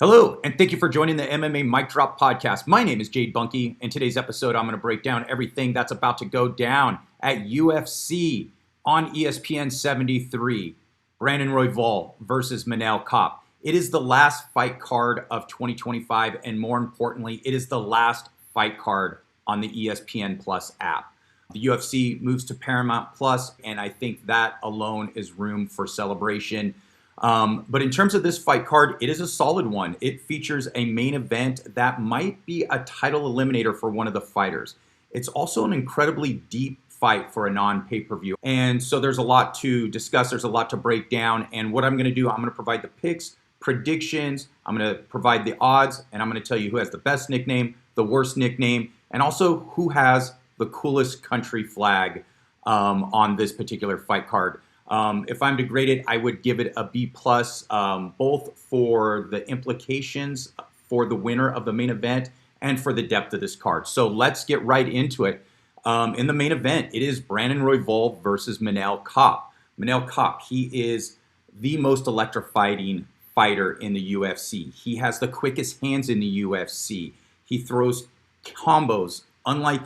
Hello, and thank you for joining the MMA Mic Drop podcast. My name is Jade Bunky. In today's episode, I'm going to break down everything that's about to go down at UFC on ESPN 73. Brandon Royval versus Manel Kape. It is the last fight card of 2025, and more importantly, it is the last fight card on the ESPN Plus app. The UFC moves to Paramount Plus, and I think that alone is room for celebration. But in terms of this fight card, it is a solid one. It features a main event that might be a title eliminator for one of the fighters. It's also an incredibly deep fight for a non-pay-per-view. And so there's a lot to discuss. There's a lot to break down. And what I'm going to do, I'm going to provide the picks, predictions. I'm going to provide the odds. And I'm going to tell you who has the best nickname, the worst nickname, and also who has the coolest country flag on this particular fight card. If I'm to grade it, I would give it a B+, both for the implications for the winner of the main event and for the depth of this card. So let's get right into it. In the main event, it is Brandon Royval versus Manel Kape. Manel Kape, he is the most electrifying fighter in the UFC. He has the quickest hands in the UFC. He throws combos unlike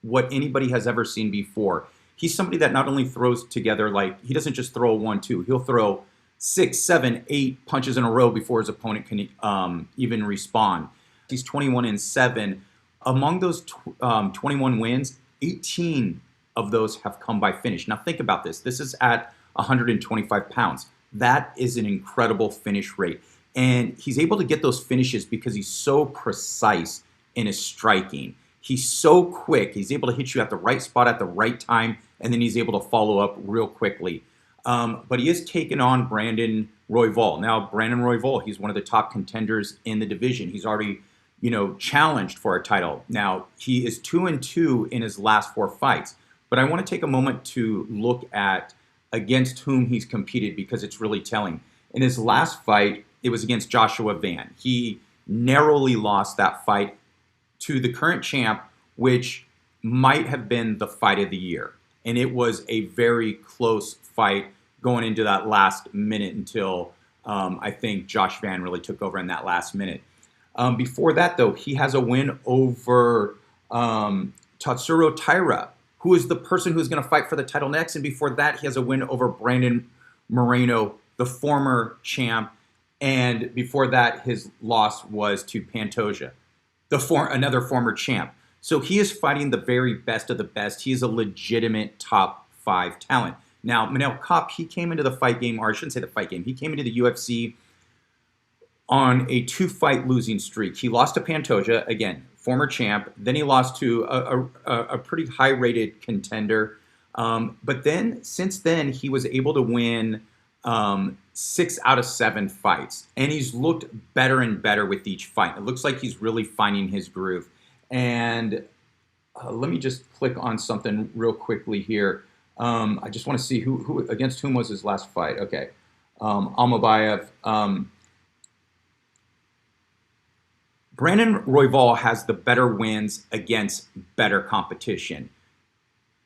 what anybody has ever seen before. He's somebody that not only throws together, like, he doesn't just throw 1-2. He'll throw 6, 7, 8 punches in a row before his opponent can even respond. He's 21-7. Among those 21 wins, 18 of those have come by finish. Now think about this. This is at 125 pounds. That is an incredible finish rate. And he's able to get those finishes because he's so precise in his striking. He's so quick. He's able to hit you at the right spot at the right time, and then he's able to follow up real quickly. But he is taking on Brandon Royval. Now, Brandon Royval, he's one of the top contenders in the division. He's already, challenged for a title. Now, he is 2-2 in his last 4 fights. But I want to take a moment to look at against whom he's competed because it's really telling. In his last fight, it was against Joshua Van. He narrowly lost that fight to the current champ, which might have been the fight of the year. And it was a very close fight going into that last minute until I think Josh Van really took over in that last minute. Before that, though, he has a win over Tatsuro Taira, who is the person who's going to fight for the title next. And before that, he has a win over Brandon Moreno, the former champ. And before that, his loss was to Pantoja, another former champ. So he is fighting the very best of the best. He is a legitimate top 5 talent. Now, Manel Kape, he came into the fight game, or I shouldn't say the fight game, he came into the UFC on a 2-fight losing streak. He lost to Pantoja, again, former champ. Then he lost to a pretty high-rated contender. But then, since then, he was able to win 6 out of 7 fights. And he's looked better and better with each fight. It looks like he's really finding his groove. And let me just click on something real quickly here. I just want to see who against whom was his last fight. Okay. Almabayev. Brandon Royval has the better wins against better competition.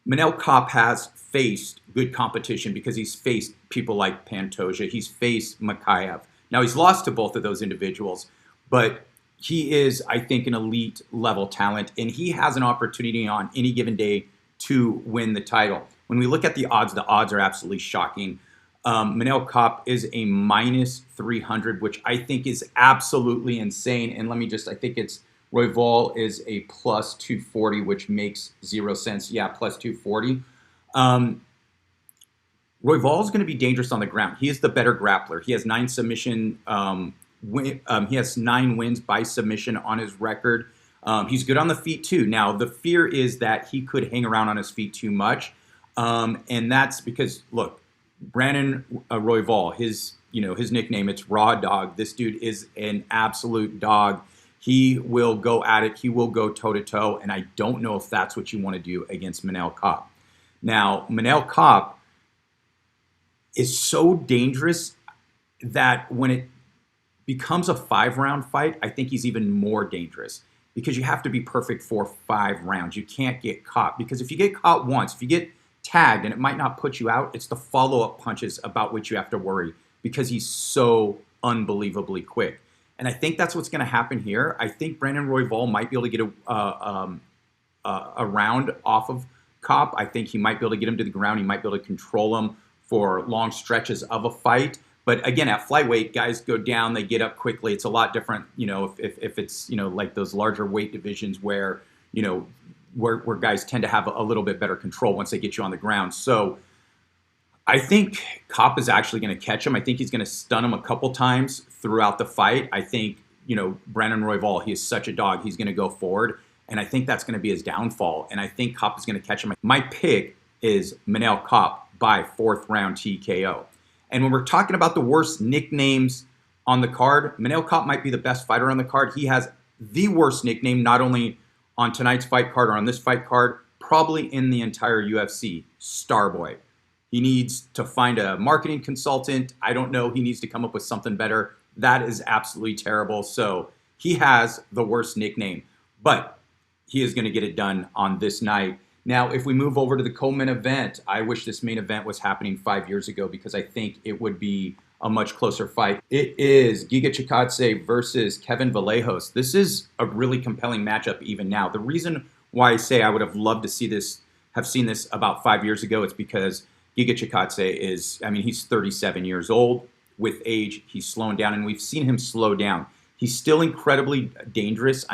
Manel Kape has faced good competition because he's faced people like Pantoja. He's faced Makayev. Now, he's lost to both of those individuals, but he is, I think, an elite level talent, and he has an opportunity on any given day to win the title. When we look at the odds are absolutely shocking. Manel Kape is a -300, which I think is absolutely insane. And I think it's Royval is a +240, which makes 0 sense. Yeah, +240. Royval is going to be dangerous on the ground. He is the better grappler. He has 9 submission. He has 9 wins by submission on his record. He's good on the feet too. Now the fear is that he could hang around on his feet too much, and that's because look, Brandon Royval, his nickname, it's Raw Dog. This dude is an absolute dog. He will go at it. He will go toe-to-toe, and I don't know if that's what you want to do against Manel Kape. Now, Manel Kape is so dangerous that when it becomes a 5-round fight, I think he's even more dangerous because you have to be perfect for 5 rounds. You can't get caught because if you get caught once, if you get tagged and it might not put you out, it's the follow-up punches about which you have to worry because he's so unbelievably quick. And I think that's what's going to happen here. I think Brandon Royval might be able to get a round off of Kape. I think he might be able to get him to the ground. He might be able to control him for long stretches of a fight. But again, at flyweight, guys go down, they get up quickly. It's a lot different, if it's, like those larger weight divisions where, where guys tend to have a little bit better control once they get you on the ground. So I think Kape is actually going to catch him. I think he's going to stun him a couple times throughout the fight. I think, Brandon Royval, he is such a dog. He's going to go forward. And I think that's going to be his downfall. And I think Kape is going to catch him. My pick is Manel Kape by 4th round TKO. And when we're talking about the worst nicknames on the card, Manel Kape might be the best fighter on the card. He has the worst nickname, not only on tonight's fight card or on this fight card, probably in the entire UFC, Starboy. He needs to find a marketing consultant. I don't know. He needs to come up with something better. That is absolutely terrible. So he has the worst nickname, but he is going to get it done on this night. Now, if we move over to the co-main event, I wish this main event was happening 5 years ago because I think it would be a much closer fight. It is Giga Chikadze versus Kevin Vallejos. This is a really compelling matchup even now. The reason why I say I would have loved to see this, have seen this about 5 years ago, it's because Giga Chikadze is, he's 37 years old. With age, he's slowing down, and we've seen him slow down. He's still incredibly dangerous.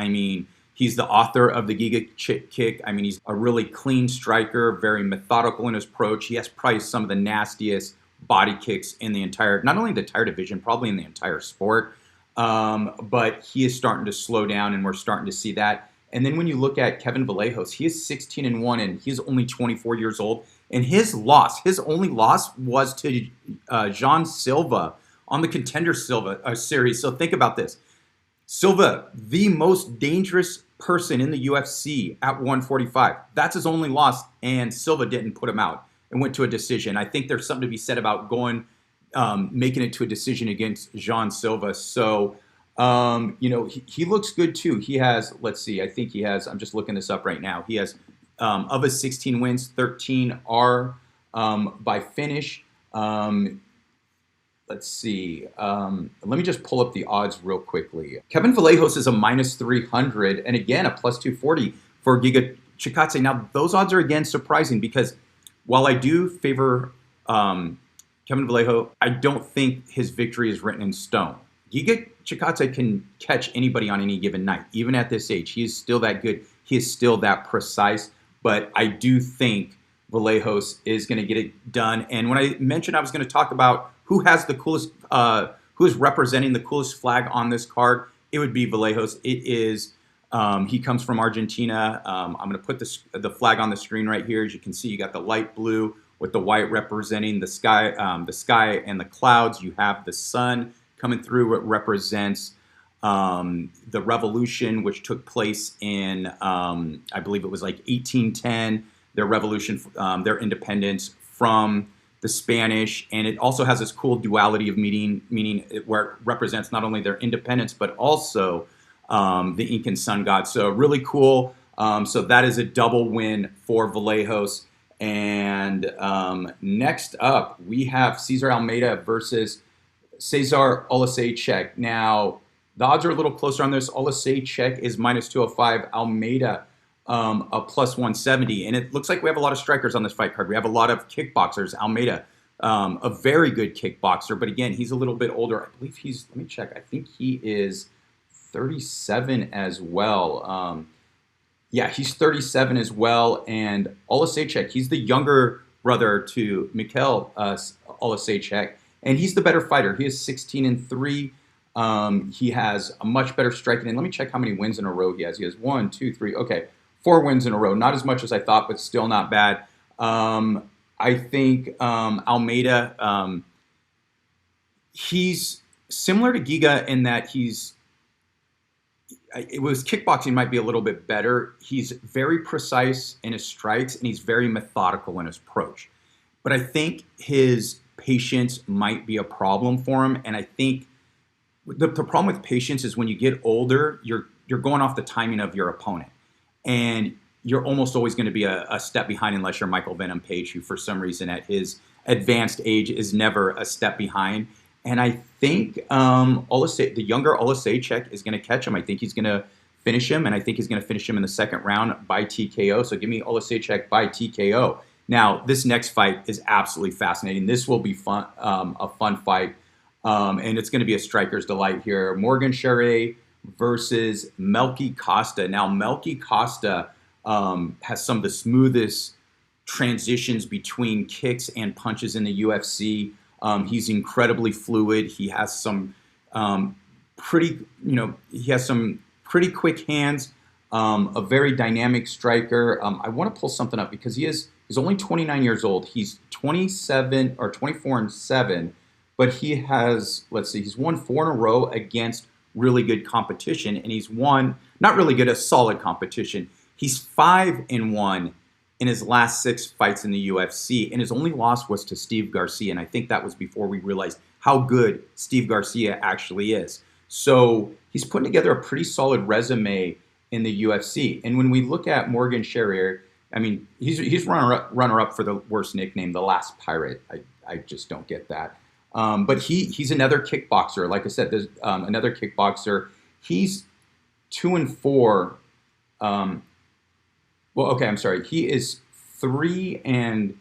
He's the author of the Giga Kick. He's a really clean striker, very methodical in his approach. He has probably some of the nastiest body kicks in the entire, not only the entire division, probably in the entire sport. But he is starting to slow down, and we're starting to see that. And then when you look at Kevin Vallejos, he is 16-1, and he's only 24 years old. And his only loss was to Jean Silva on the Contender series. So think about this. Silva, the most dangerous person in the UFC at 145. That's his only loss, and Silva didn't put him out and went to a decision. I think there's something to be said about making it to a decision against Jean Silva. So, he looks good too. He has, I'm just looking this up right now. He has, of his 16 wins, 13 are by finish. Let's see. Let me just pull up the odds real quickly. Kevin Vallejos is a -300, and again, a +240 for Giga Chikadze. Now, those odds are, again, surprising because while I do favor Kevin Vallejos, I don't think his victory is written in stone. Giga Chikadze can catch anybody on any given night. Even at this age, he is still that good. He is still that precise. But I do think Vallejos is going to get it done. And when I mentioned I was going to talk about who has the coolest, who is representing the coolest flag on this card, it would be Vallejos. It is, he comes from Argentina. I'm going to put the flag on the screen right here. As you can see, you got the light blue with the white representing the sky and the clouds. You have the sun coming through. It represents the revolution, which took place in, I believe it was like 1810, their revolution, their independence from the Spanish. And it also has this cool duality of meaning where it represents not only their independence, but also the Incan sun god. So really cool. So that is a double win for Vallejos. And next up, we have Cesar Almeida versus Cezary Oleksiejczuk. Now, the odds are a little closer on this. Oleksiejczuk is -205. Almeida, a +170. And it looks like we have a lot of strikers on this fight card. We have a lot of kickboxers. Almeida, a very good kickboxer. But again, he's a little bit older. I believe he's, let me check. I think he is 37 as well. Yeah, he's 37 as well. And Oleksiejczuk, he's the younger brother to Manel Oleksiejczuk. And he's the better fighter. He is 16-3. He has a much better striking. And let me check how many wins in a row he has. He has 1, 2, 3. Okay, 4 wins in a row. Not as much as I thought, but still not bad. I think Almeida, he's similar to Giga in that kickboxing might be a little bit better. He's very precise in his strikes, and he's very methodical in his approach. But I think his patience might be a problem for him. And I think the problem with patience is when you get older, you're going off the timing of your opponent. And you're almost always going to be a step behind unless you're Michael Venom Page, who for some reason at his advanced age is never a step behind. And I think the younger Oleksiejczuk is going to catch him. I think he's going to finish him, and I think he's going to finish him in the second round by TKO. So give me Oleksiejczuk by TKO. Now, this next fight is absolutely fascinating. This will be fun, a fun fight, and it's going to be a striker's delight here. Morgan Charrier versus Melky Costa. Now, Melky Costa has some of the smoothest transitions between kicks and punches in the UFC. He's incredibly fluid. He has some pretty quick hands. A very dynamic striker. I want to pull something up because he's only 29 years old. He's 27 or 24-7, but he has, he's won 4 in a row against really good competition, and he's won, not really good, a solid competition. He's 5-1 in his last 6 fights in the UFC, and his only loss was to Steve Garcia, and I think that was before we realized how good Steve Garcia actually is. So he's putting together a pretty solid resume in the UFC. And when we look at Morgan Charrier, I mean, he's runner-up for the worst nickname, the Last Pirate. I just don't get that. But he's another kickboxer. Like I said, there's another kickboxer. He's 2-4. He is 3-2 in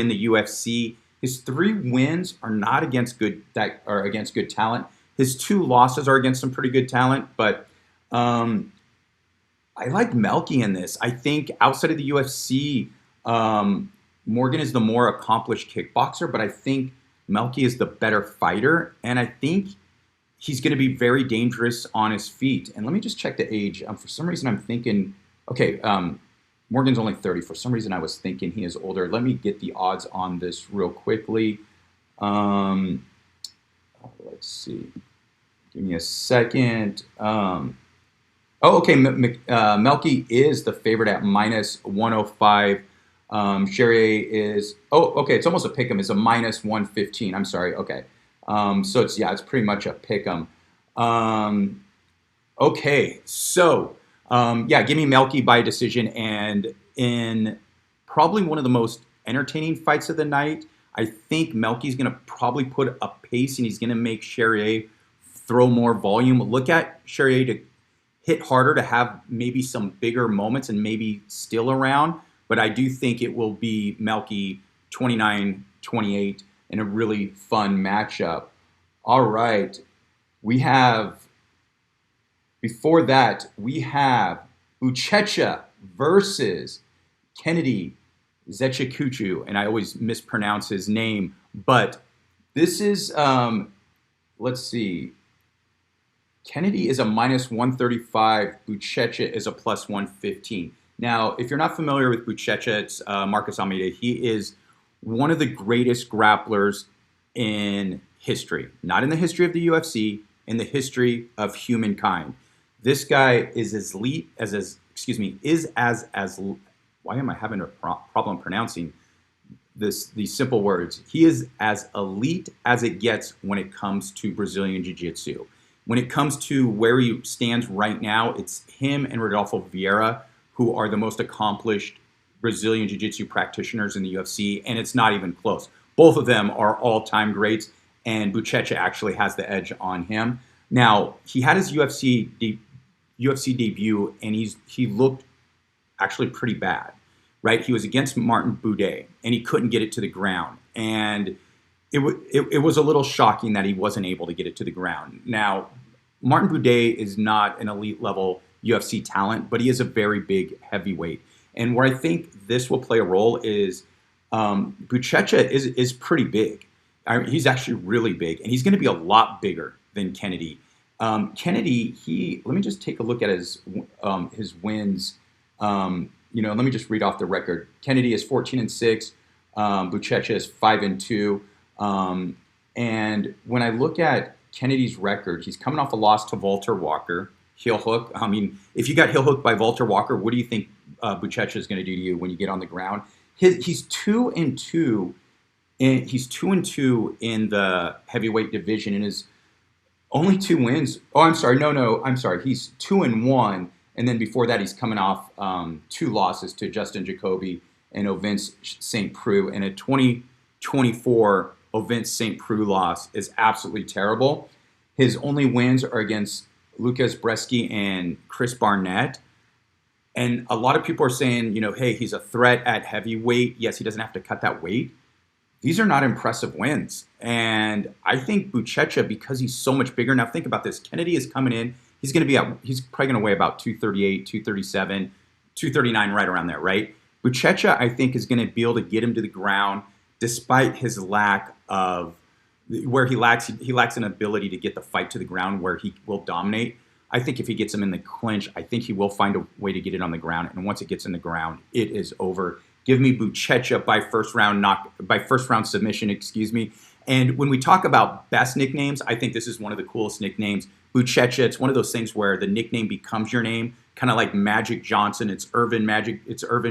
the UFC. His 3 wins are not against good talent. His 2 losses are against some pretty good talent, but I like Melky in this. I think outside of the UFC, Morgan is the more accomplished kickboxer, but I think Melky is the better fighter, and I think he's going to be very dangerous on his feet. And let me just check the age. For some reason, I'm thinking, okay, Morgan's only 30. For some reason, I was thinking he is older. Let me get the odds on this real quickly. Let's see. Give me a second. Melky is the favorite at -105. Charrier is, it's almost a pick'em. It's a -115. I'm sorry. Okay. So it's pretty much a pick'em. Give me Melky by decision, and in probably one of the most entertaining fights of the night, I think Melky's going to probably put a pace, and he's going to make Charrier throw more volume. Look at Charrier to hit harder, to have maybe some bigger moments and maybe still around. But I do think it will be Melky 29-28 in a really fun matchup. All right. Before that, we have Buchecha versus Kennedy Zechikuchu, and I always mispronounce his name, but this is, Kennedy is a -135, Buchecha is a +115. Now, if you're not familiar with Buchecha, it's Marcus Almeida. He is one of the greatest grapplers in history, not in the history of the UFC, in the history of humankind. This guy is as elite why am I having a problem pronouncing these simple words? He is as elite as it gets when it comes to Brazilian Jiu-Jitsu. When it comes to where he stands right now, it's him and Rodolfo Vieira who are the most accomplished Brazilian Jiu-Jitsu practitioners in the UFC, and it's not even close. Both of them are all-time greats, and Buchecha actually has the edge on him. Now, he had his UFC debut, and he looked actually pretty bad, right? He was against Martin Buday, and he couldn't get it to the ground. And it was a little shocking that he wasn't able to get it to the ground. Now, Martin Buday is not an elite-level UFC talent, but he is a very big heavyweight. And where I think this will play a role is Buchecha is pretty big. He's actually really big, and he's going to be a lot bigger than Kennedy. Kennedy, let me just take a look at his wins. Let me just read off the record. Kennedy is 14-6. Buchecha is 5-2. And when I look at Kennedy's record, he's coming off a loss to Walter Walker, heel hook. I mean, if you got heel hooked by Walter Walker, what do you think Buchecha is going to do to you when you get on the ground? He's 2-2, and he's 2-2 in the heavyweight division, and his only 2 wins. Oh, I'm sorry. No. I'm sorry. He's 2-1, and then before that, he's coming off 2 losses to Justin Jacoby and Ovince St. Preux, and a 2024 Ovince St. Preux loss is absolutely terrible. His only wins are against Lucas Bresky and Chris Barnett. And a lot of people are saying, hey, he's a threat at heavyweight. Yes, he doesn't have to cut that weight. These are not impressive wins. And I think Buchecha, because he's so much bigger. Now think about this. Kennedy is coming in. He's probably going to weigh about 238, 237, 239, right around there, right? Buchecha, I think, is going to be able to get him to the ground despite his lack of, where he lacks an ability to get the fight to the ground where he will dominate. I think if he gets him in the clinch, I think he will find a way to get it on the ground. And once it gets in the ground, it is over. Give me Buchecha by first round submission, excuse me. And when we talk about best nicknames, I think this is one of the coolest nicknames. Buchecha, it's one of those things where the nickname becomes your name, kind of like Magic Johnson. It's Irvin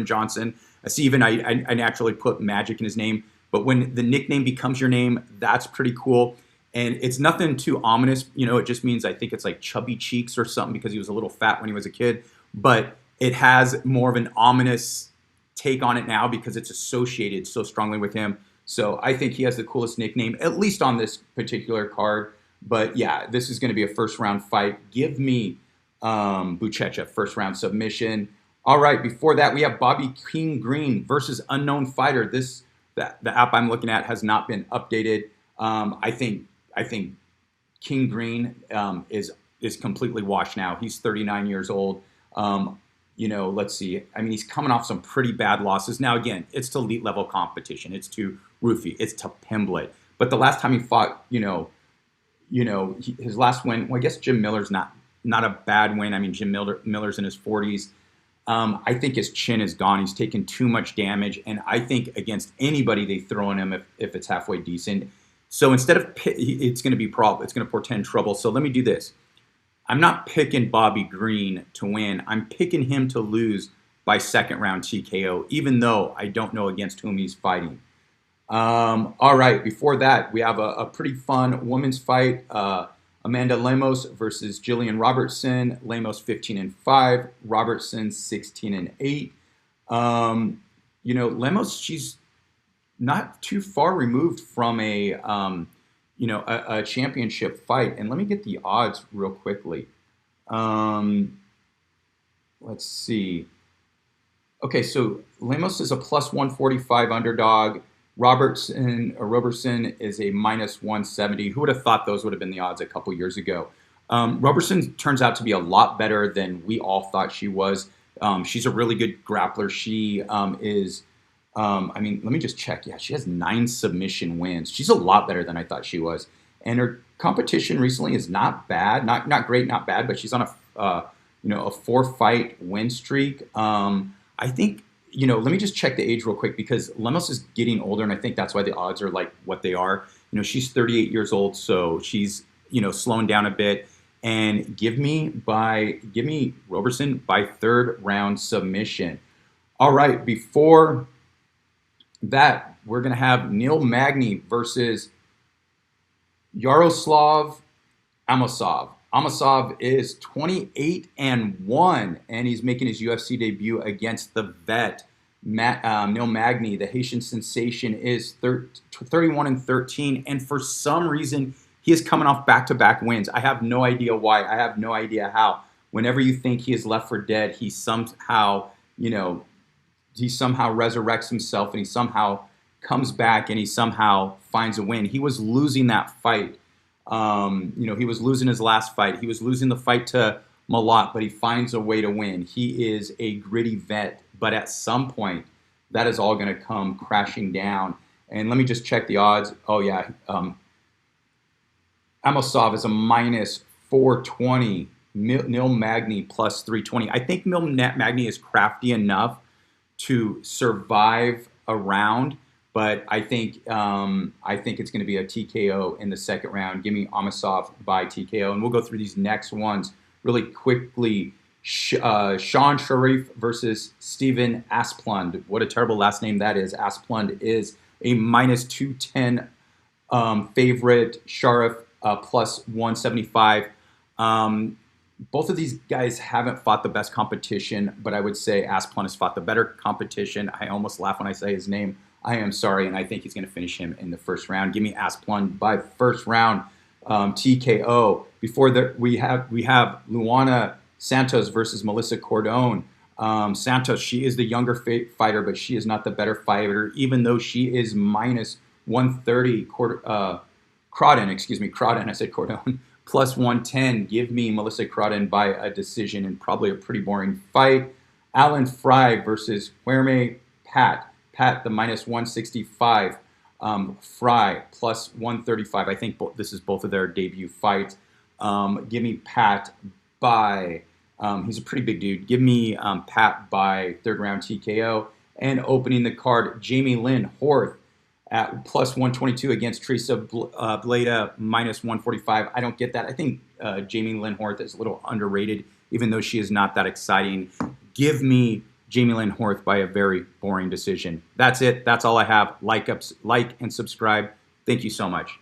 Johnson. I see even I naturally put Magic in his name. But when the nickname becomes your name, that's pretty cool. And it's nothing too ominous. It just means I think it's like chubby cheeks or something because he was a little fat when he was a kid. But it has more of an ominous take on it now because it's associated so strongly with him. So I think he has the coolest nickname, at least on this particular card. But yeah, this is going to be a first round fight. Give me Buchecha, first round submission. All right, before that, we have Bobby King Green versus Unknown Fighter. The app I'm looking at has not been updated. I think King Green is completely washed now. He's 39 years old. Let's see. I mean, he's coming off some pretty bad losses. Now, again, it's to elite level competition. It's to Roofy. It's to Pimblett. But the last time he fought, his last win, well, I guess Jim Miller's not a bad win. I mean, Jim Miller's in his 40s. I think his chin is gone. He's taken too much damage. And I think against anybody they throw in him, if it's halfway decent. So instead of, it's going to portend trouble. So let me do this. I'm not picking Bobby Green to win. I'm picking him to lose by second round TKO, even though I don't know against whom he's fighting. All right, before that, we have a pretty fun women's fight. Amanda Lemos versus Jillian Robertson. Lemos 15-5, Robertson 16-8. Lemos, she's not too far removed from a championship fight. And let me get the odds real quickly. Let's see. Okay, so Lemos is a plus 145 underdog. Robertson is a minus 170. Who would have thought those would have been the odds a couple years ago? Robertson turns out to be a lot better than we all thought she was. She's a really good grappler. She is, let me just check. Yeah, she has 9 submission wins. She's a lot better than I thought she was. And her competition recently is not bad. Not great, not bad, but she's on a 4-fight win streak. I think, let me just check the age real quick because Lemos is getting older, and I think that's why the odds are like what they are. She's 38 years old, so she's, slowing down a bit. And give me Robertson by third round submission. All right, before that, we're going to have Neil Magny versus Yaroslav Amosov. Amosov is 28-1, and he's making his UFC debut against the vet, Neil Magny. The Haitian sensation is 31-13, and for some reason, he is coming off back-to-back wins. I have no idea why. I have no idea how. Whenever you think he is left for dead, he somehow resurrects himself, and he somehow comes back, and he somehow finds a win. He was losing that fight. He was losing his last fight. He was losing the fight to Malott, but he finds a way to win. He is a gritty vet, but at some point, that is all going to come crashing down. And let me just check the odds. Oh, yeah. Amosov is a minus 420. Neil Magny plus 320. I think Neil Magny is crafty enough to survive a round. But I think it's going to be a TKO in the second round. Give me Amosov by TKO. And we'll go through these next ones really quickly. Sean Sharif versus Steven Asplund. What a terrible last name that is. Asplund is a minus 210 favorite. Sharif plus 175. Both of these guys haven't fought the best competition, but I would say Asplund has fought the better competition. I almost laugh when I say his name. I am sorry, and I think he's going to finish him in the first round. Give me Asplund by first round TKO. Before that, we have Luana Santos versus Melissa Cordone. Santos, she is the younger fighter, but she is not the better fighter, even though she is minus 130. Crodden, I said Cordone, plus 110. Give me Melissa Crodden by a decision and probably a pretty boring fight. Alan Fry versus Huerme Pat. Pat, the minus 165. Fry, plus 135. I think this is both of their debut fights. Give me Pat by, he's a pretty big dude. Give me Pat by third round TKO. And opening the card, Jamie Lynn Horth at plus 122 against Teresa Bleda, minus 145. I don't get that. I think Jamie Lynn Horth is a little underrated, even though she is not that exciting. Give me Jamie Lynn Horth by a very boring decision. That's it. That's all I have. Like and subscribe. Thank you so much.